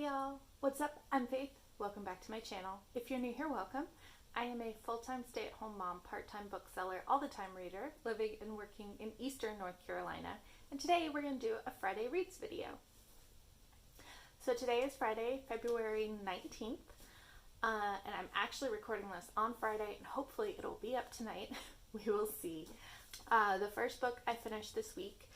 y'all, what's up? I'm Faith. Welcome back to my channel. If you're new here, welcome. I am a full-time stay-at-home mom, part-time bookseller, all-the-time reader, living and working in Eastern North Carolina. And today we're going to do a Friday Reads video. So today is Friday, February 19th, and I'm actually recording this on Friday, and hopefully it'll be up tonight. We will see. The first book I finished this week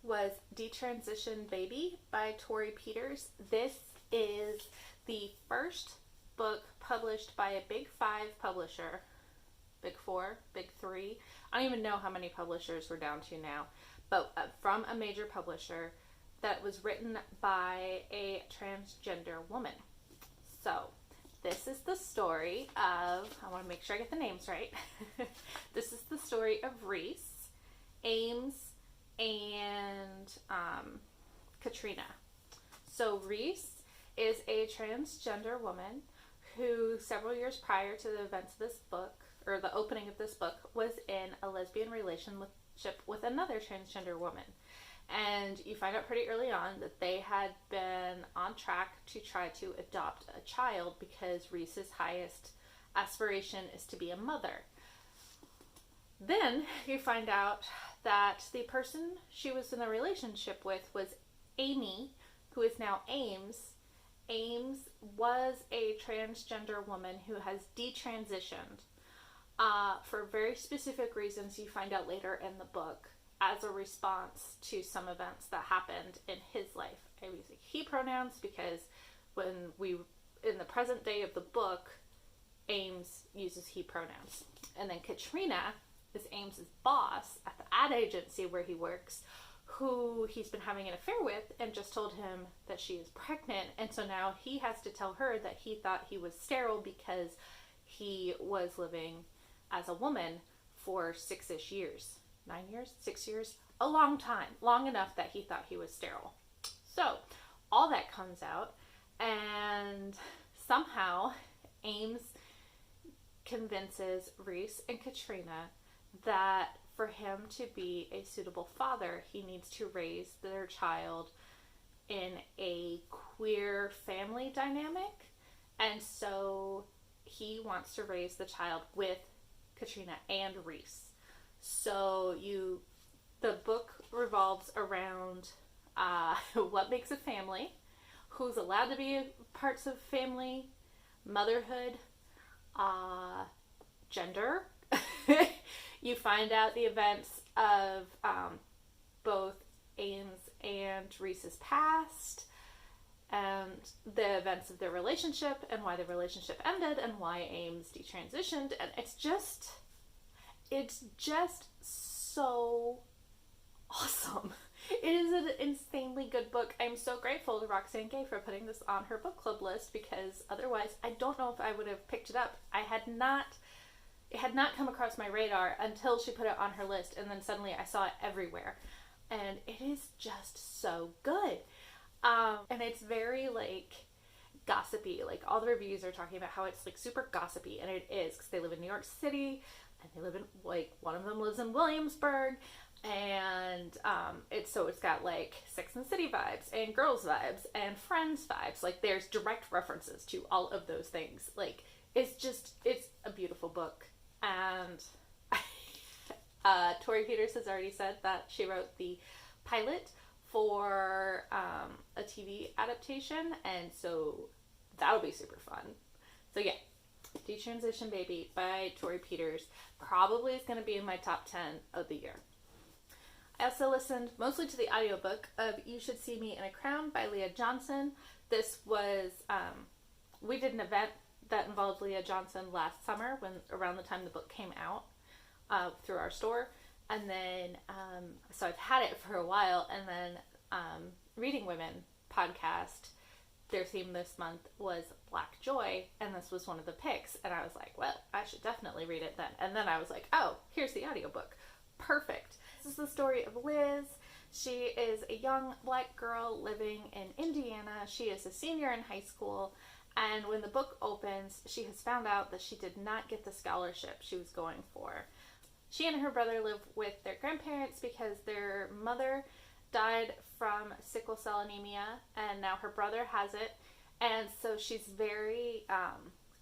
was Detransition Baby by Tori Peters. This is the first book published by a Big Five publisher. Big Four? Big Three? I don't even know how many publishers we're down to now. But from a major publisher that was written by a transgender woman. So, this is the story of, I want to make sure I get the names right. This is the story of Reese, Ames, and Katrina. So Reese is a transgender woman who several years prior to the events of this book, or the opening of this book, was in a lesbian relationship with another transgender woman. And you find out pretty early on that they had been on track to try to adopt a child because Reese's highest aspiration is to be a mother. Then you find out that the person she was in a relationship with was Amy, who is now Ames. Ames was a transgender woman who has detransitioned for very specific reasons you find out later in the book as a response to some events that happened in his life. I'm using he pronouns because in the present day of the book, Ames uses he pronouns. And then Katrina is Ames's boss at the ad agency where he works, who he's been having an affair with and just told him that she is pregnant. And so now he has to tell her that he thought he was sterile because he was living as a woman for 6-ish years. 9 years? 6 years? A long time. Long enough that he thought he was sterile. So, all that comes out, and somehow Ames convinces Reese and Katrina that for him to be a suitable father, he needs to raise their child in a queer family dynamic. And so he wants to raise the child with Katrina and Reese. So the book revolves around what makes a family, who's allowed to be parts of family, motherhood, gender. You find out the events of both Ames and Reese's past, and the events of their relationship, and why the relationship ended, and why Ames detransitioned, and it's just so awesome. It is an insanely good book. I'm so grateful to Roxane Gay for putting this on her book club list, because otherwise I don't know if I would have picked it up. It had not come across my radar until she put it on her list, and then suddenly I saw it everywhere. And it is just so good. And it's very gossipy. All the reviews are talking about how it's super gossipy, and it is, because they live in New York City, and they live in one of them lives in Williamsburg, and it's got Sex and the City vibes and Girls vibes and Friends vibes. There's direct references to all of those things. It's a beautiful book. And Tori Peters has already said that she wrote the pilot for a TV adaptation, and so that'll be super fun. So yeah, Detransition Baby by Tori Peters probably is going to be in my top 10 of the year. I also listened mostly to the audiobook of You Should See Me in a Crown by Leah Johnson. This was, we did an event that involved Leah Johnson last summer, around the time the book came out, through our store. And then, so I've had it for a while, and then Reading Women podcast, their theme this month was Black Joy, and this was one of the picks, and I was like, well, I should definitely read it then. And then I was like, oh, here's the audiobook. Perfect. This is the story of Liz. She is a young Black girl living in Indiana. She is a senior in high school, and when the book opens, she has found out that she did not get the scholarship she was going for. She and her brother live with their grandparents because their mother died from sickle cell anemia, and now her brother has it, And so she's very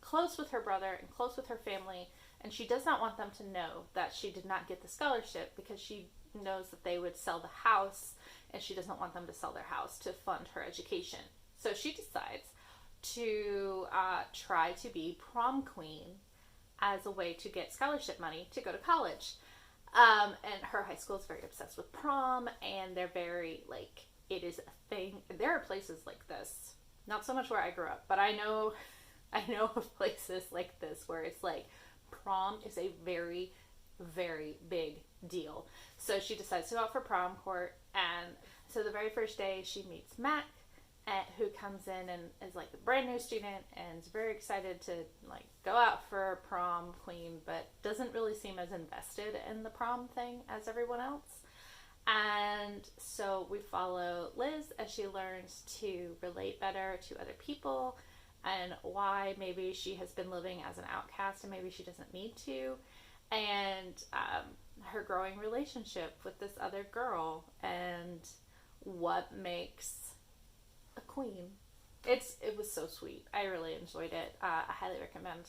close with her brother and close with her family, and she does not want them to know that she did not get the scholarship because she knows that they would sell the house, and she doesn't want them to sell their house to fund her education. So she decides to try to be prom queen as a way to get scholarship money to go to college. And her high school is very obsessed with prom, and they're very, like, it is a thing. There are places like this, not so much where I grew up, but I know of places like this where it's like prom is a very, very big deal. So she decides to go out for prom court, and so the very first day she meets Mac, who comes in and is like a brand new student and is very excited to like go out for prom queen, but doesn't really seem as invested in the prom thing as everyone else. And so we follow Liz as she learns to relate better to other people and why maybe she has been living as an outcast and maybe she doesn't need to, and her growing relationship with this other girl and what makes a queen. It was so sweet. I really enjoyed it. I highly recommend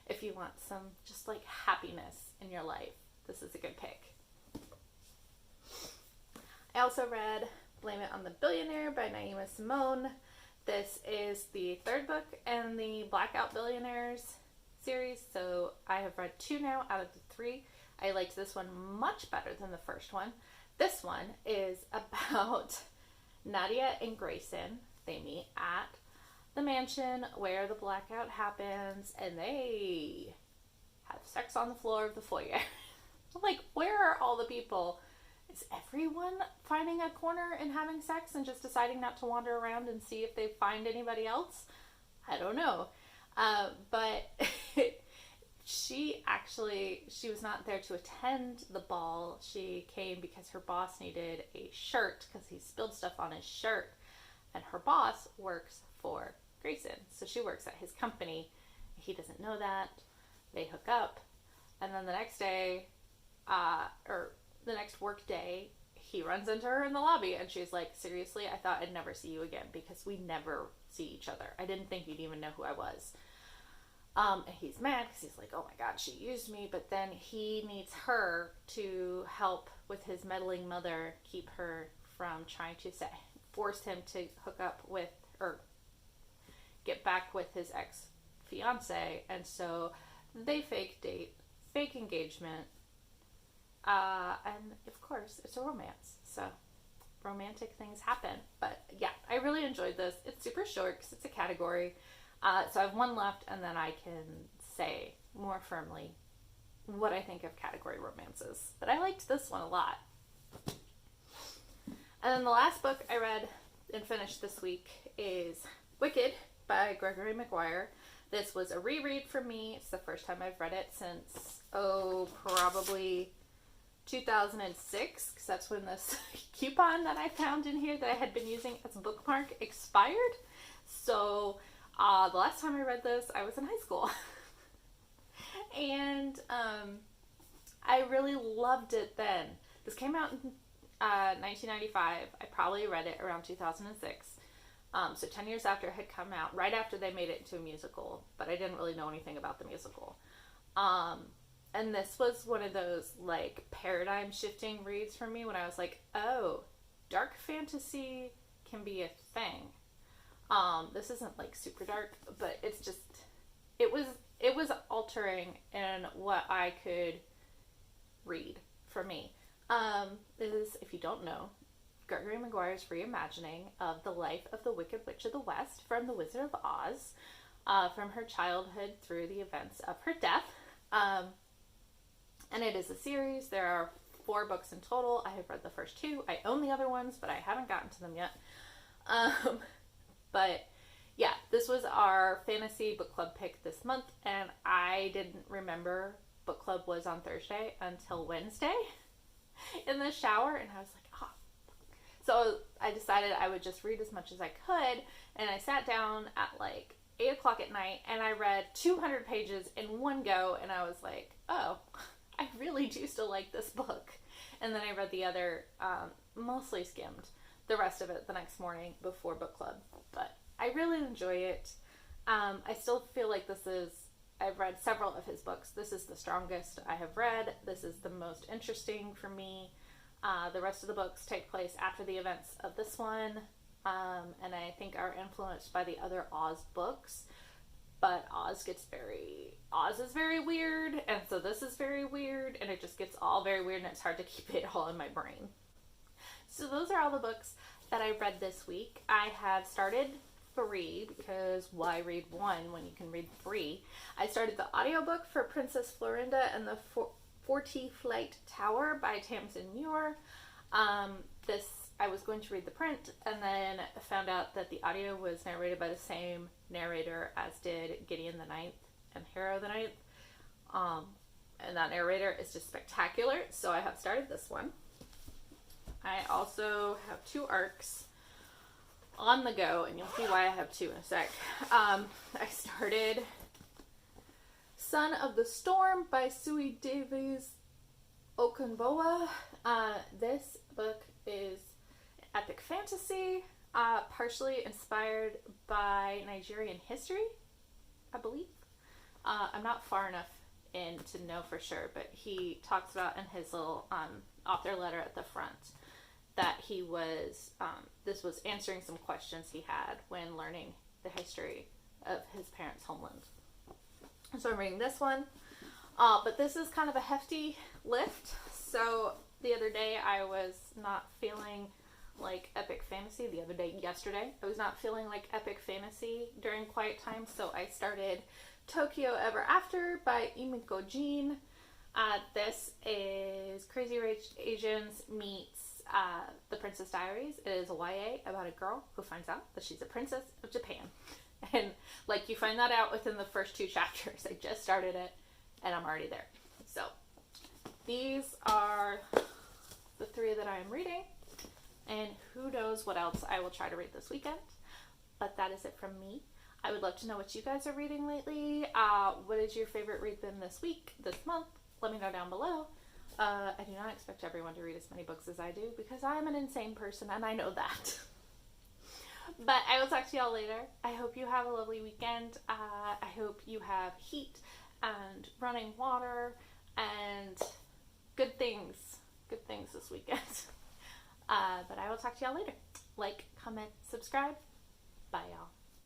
if you want some just like happiness in your life. This is a good pick. I also read Blame It on the Billionaire by Naima Simone. This is the third book in the Blackout Billionaires series, so I have read 2 now out of the 3. I liked this one much better than the first one. This one is about Nadia and Grayson. They meet at the mansion where the blackout happens, and they have sex on the floor of the foyer. I'm like, where are all the people? Is everyone finding a corner and having sex and just deciding not to wander around and see if they find anybody else? I don't know. But she was not there to attend the ball. She came because her boss needed a shirt because he spilled stuff on his shirt. And her boss works for Grayson. So she works at his company. He doesn't know that. They hook up. And then the next day, or the next work day, he runs into her in the lobby. And she's like, seriously, I thought I'd never see you again because we never see each other. I didn't think you'd even know who I was. And he's mad because he's like, oh my God, she used me. But then he needs her to help with his meddling mother, keep her from trying to forced him to hook up with or get back with his ex-fiance, and so they fake date, fake engagement, and of course it's a romance, so romantic things happen. But yeah, I really enjoyed this. It's super short because it's a category, so I have 1 left, and then I can say more firmly what I think of category romances, but I liked this one a lot. And then the last book I read and finished this week is Wicked by Gregory Maguire. This was a reread for me. It's the first time I've read it since, probably 2006, because that's when this coupon that I found in here that I had been using as a bookmark expired. So the last time I read this, I was in high school. And I really loved it then. This came out in 1995. I probably read it around 2006. So 10 years after it had come out, right after they made it into a musical, but I didn't really know anything about the musical. And this was one of those like paradigm shifting reads for me when I was like, oh, dark fantasy can be a thing. This isn't like super dark, but it's just, it was altering in what I could read for me. Is, if you don't know, Gregory Maguire's reimagining of the life of the Wicked Witch of the West from The Wizard of Oz, from her childhood through the events of her death. And it is a series. There are 4 books in total. I have read the first 2. I own the other ones, but I haven't gotten to them yet. But yeah, this was our fantasy book club pick this month, and I didn't remember book club was on Thursday until Wednesday in the shower, and I was like, oh. So I decided I would just read as much as I could, and I sat down at like 8 o'clock at night, and I read 200 pages in one go, and I was like, oh, I really do still like this book. And then I read the other, mostly skimmed the rest of it the next morning before book club. But I really enjoy it. I still feel like I've read several of his books. This is the strongest I have read. This is the most interesting for me. The rest of the books take place after the events of this one, and I think are influenced by the other Oz books. But Oz is very weird, and so this is very weird, and it just gets all very weird, and it's hard to keep it all in my brain. So those are all the books that I read this week. I have started 3, because why read 1 when you can read 3? I started the audiobook for Princess Florinda and the Forty Flight Tower by Tamsin Muir. I was going to read the print, and then found out that the audio was narrated by the same narrator as did Gideon the Ninth and Hero the Ninth. And that narrator is just spectacular, so I have started this one. I also have 2 arcs on the go, and you'll see why I have 2 in a sec. I started Son of the Storm by Sui Davies Okunbowa. This book is epic fantasy, partially inspired by Nigerian history, I believe. I'm not far enough in to know for sure, but he talks about in his little author letter at the front that he was, this was answering some questions he had when learning the history of his parents' homeland. So I'm reading this one, but this is kind of a hefty lift. So the other day I was not feeling like epic fantasy. Yesterday, I was not feeling like epic fantasy during quiet time, so I started Tokyo Ever After by Emiko Jean. This is Crazy Rich Asians meets The Princess Diaries. It is a YA about a girl who finds out that she's a princess of Japan. And like, you find that out within the first 2 chapters. I just started it and I'm already there. So these are the 3 that I am reading, and who knows what else I will try to read this weekend. But that is it from me. I would love to know what you guys are reading lately. What is your favorite read been this week, this month? Let me know down below. I do not expect everyone to read as many books as I do, because I am an insane person and I know that. But I will talk to y'all later. I hope you have a lovely weekend. I hope you have heat and running water and good things this weekend. But I will talk to y'all later. Like, comment, subscribe. Bye, y'all.